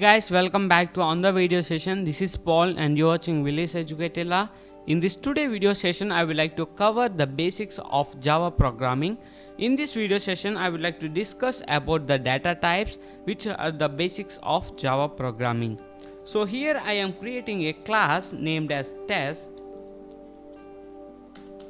guys, welcome back to another video session. This is Paul and you're watching Village Educatella. In this today video session, I would like to cover the basics of Java programming. In this video session, I would like to discuss about the data types, which are the basics of Java programming. So here I am creating a class named as test.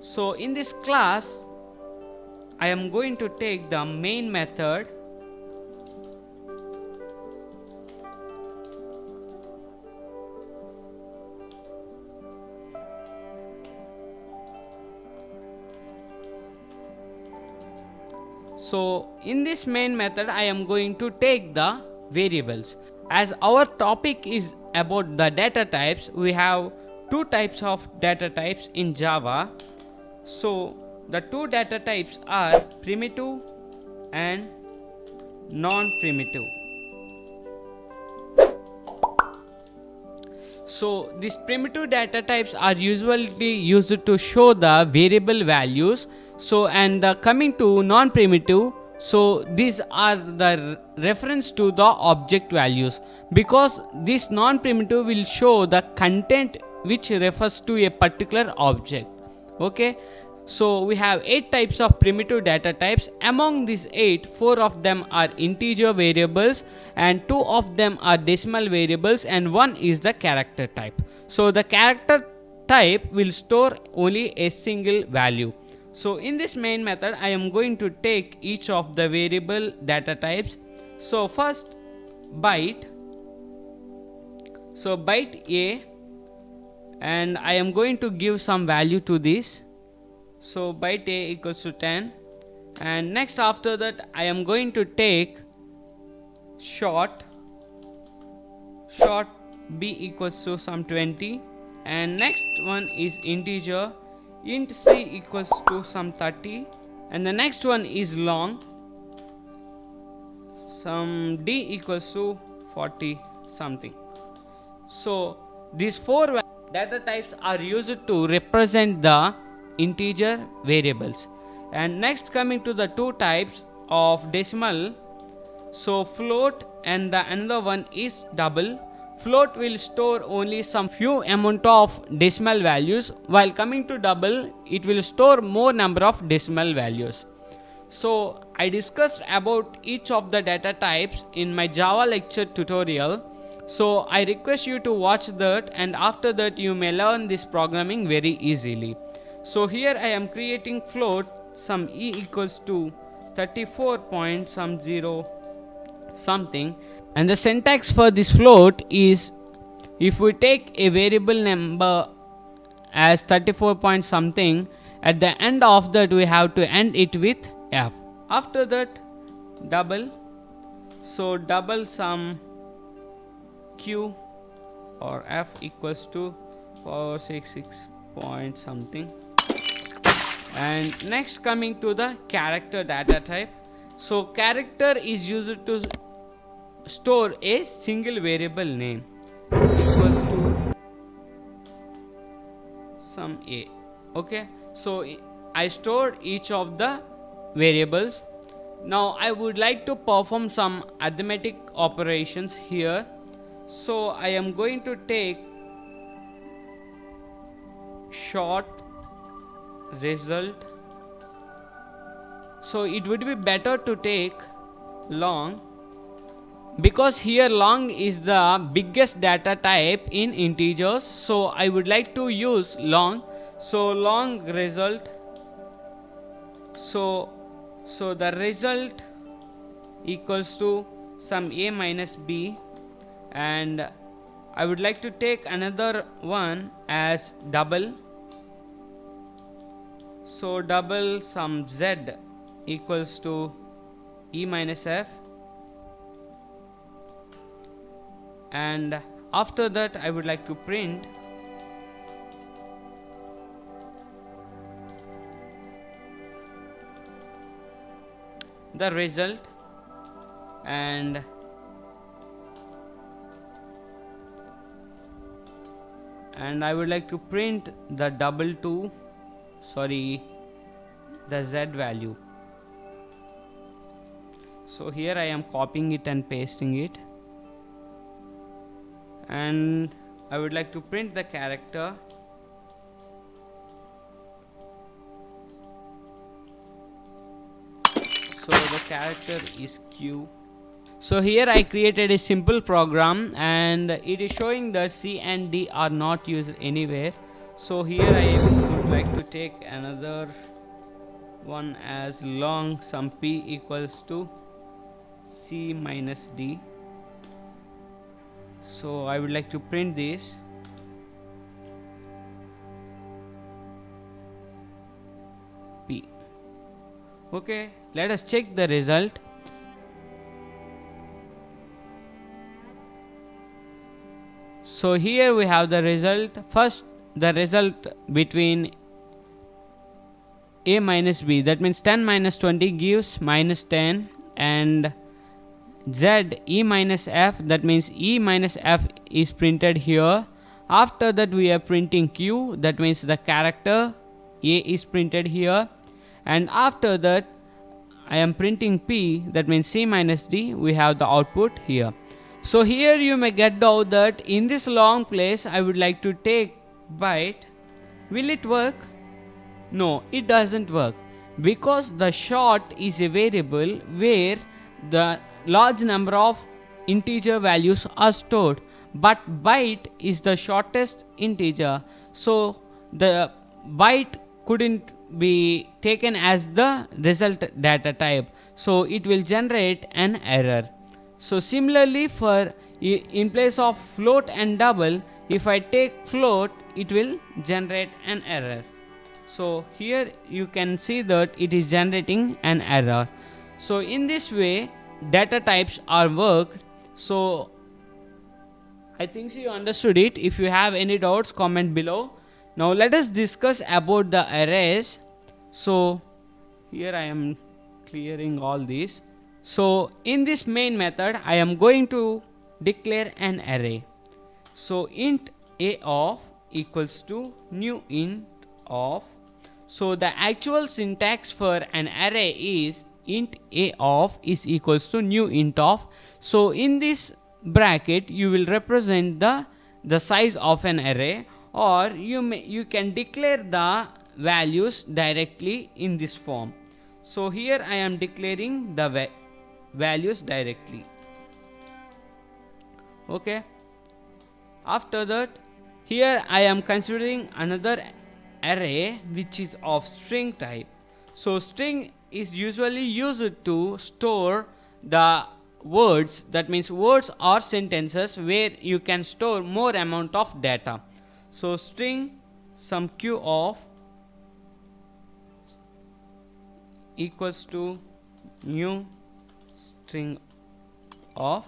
So in this class, I am going to take the main method. So in this main method I am going to take the variables. As our topic is about the data types, we have two types of data types in Java. So the two data types are primitive and non-primitive. So these primitive data types are usually used to show the variable values. So and coming to non-primitive, so these are the reference to the object values, because this non-primitive will show the content which refers to a particular object. Okay, so we have 8 types of primitive data types. Among these 8, 4 of them are integer variables and 2 of them are decimal variables and 1 is the character type. So the character type will store only a single value. So in this main method I am going to take each of the variable data types. So first byte. So byte A, and I am going to give some value to this. So byte A equals to 10, and next after that I am going to take short B equals to some 20, and next one is integer int C equals to some 30, and the next one is long, some D equals to 40 something. So these 4 data types are used to represent the integer variables. And next, coming to the 2 types of decimal, so float and the another one is double. Float will store only some few amount of decimal values, while coming to double it will store more number of decimal values. So I discussed about each of the data types in my Java lecture tutorial. So I request you to watch that, and after that you may learn this programming very easily. So here I am creating float some e equals to 34.0 something, and the syntax for this float is, if we take a variable number as 34 point something, at the end of that we have to end it with f. After that double, so double some q or f equals to 466 point something. And next, coming to the character data type. So character is used to store a single variable name equals to some a. Okay, so I stored each of the variables. Now I would like to perform some arithmetic operations here. So I am going to take short result. So it would be better to take long, because here long is the biggest data type in integers. So I would like to use long. So long result. So the result equals to some a minus b, and I would like to take another one as double. So double some z equals to e minus f, and after that I would like to print the result, and I would like to print the the z value. So here I am copying it and pasting it. and I would like to print the character. So the character is Q. So here I created a simple program and it is showing that C and D are not used anywhere. So here I would like to take another one as long sum P equals to C minus D. So I would like to print this. P. Okay, let us check the result. So here we have the result. First, the result between A minus B, that means 10 minus 20 gives minus 10, and Z E minus F, that means E minus F is printed here. After that we are printing Q, that means the character A is printed here, and after that I am printing P, that means C minus D, we have the output here. So here you may get out that in this long place I would like to take byte. Will it work? No, it doesn't work, because the short is a variable where the large number of integer values are stored, but byte is the shortest integer, so the byte couldn't be taken as the result data type, so it will generate an error. So similarly, for in place of float and double, if I take float, it will generate an error. So here you can see that it is generating an error. So in this way data types are worked. So I think so you understood it. If you have any doubts, comment below. Now let us discuss about the arrays. So here I am clearing all these. So in this main method I am going to declare an array. So int a of equals to new int of. So the actual syntax for an array is int a of is equals to new int of. So in this bracket you will represent the size of an array, or you can declare the values directly in this form. So here I am declaring the values directly. Okay. After that, here I am considering another array which is of string type. So string is usually used to store the words, that means words or sentences where you can store more amount of data. So string some q of equals to new string of.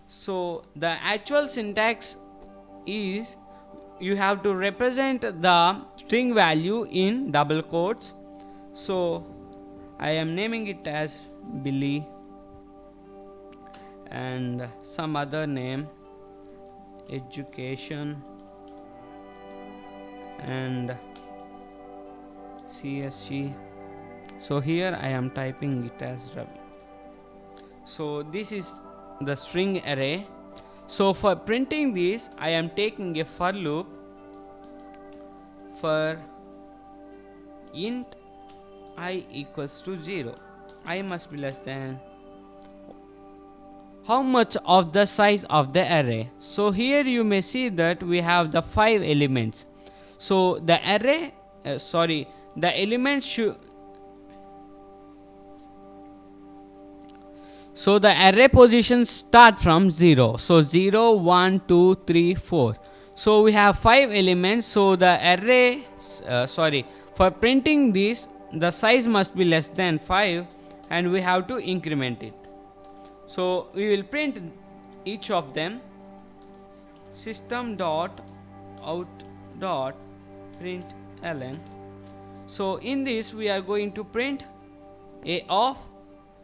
So the actual syntax is you have to represent the string value in double quotes. So I am naming it as Billy and some other name, education and CSC. So here I am typing it as Ravi. So this is the string array. So for printing this I am taking a for loop for int I equals to 0. I must be less than how much of the size of the array. So here you may see that we have the 5 elements. So the array the elements should, so the array positions start from 0. So 0, 1, 2, 3, 4. So we have 5 elements. So the array, for printing this, the size must be less than 5 and we have to increment it. So we will print each of them. System dot out dot print ln. So in this we are going to print a of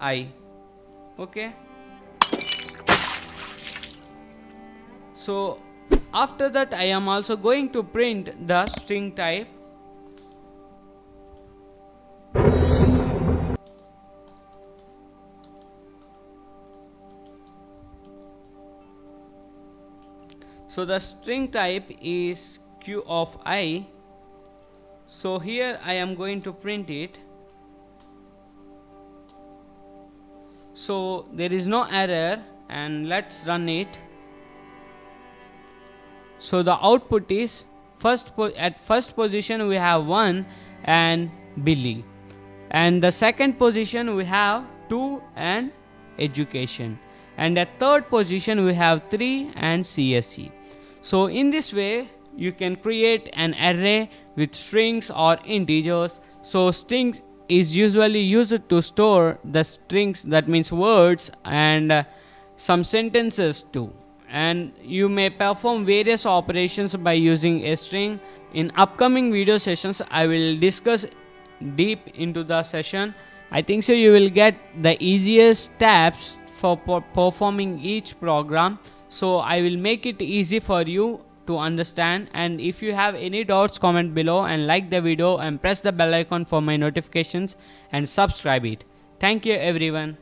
I. Okay. So after that I am also going to print the string type. So the string type is q of I. So here I am going to print it. So there is no error, and let's run it. So the output is at first position we have 1 and Billy, and the second position we have 2 and education, and at third position we have 3 and CSE. So in this way you can create an array with strings or integers. So strings is usually used to store the strings, that means words, and some sentences too. And you may perform various operations by using a string. In upcoming video sessions I will discuss deep into the session. I think so you will get the easiest steps for performing each program. So I will make it easy for you to understand, and if you have any doubts, comment below and like the video and press the bell icon for my notifications and subscribe it. Thank you everyone.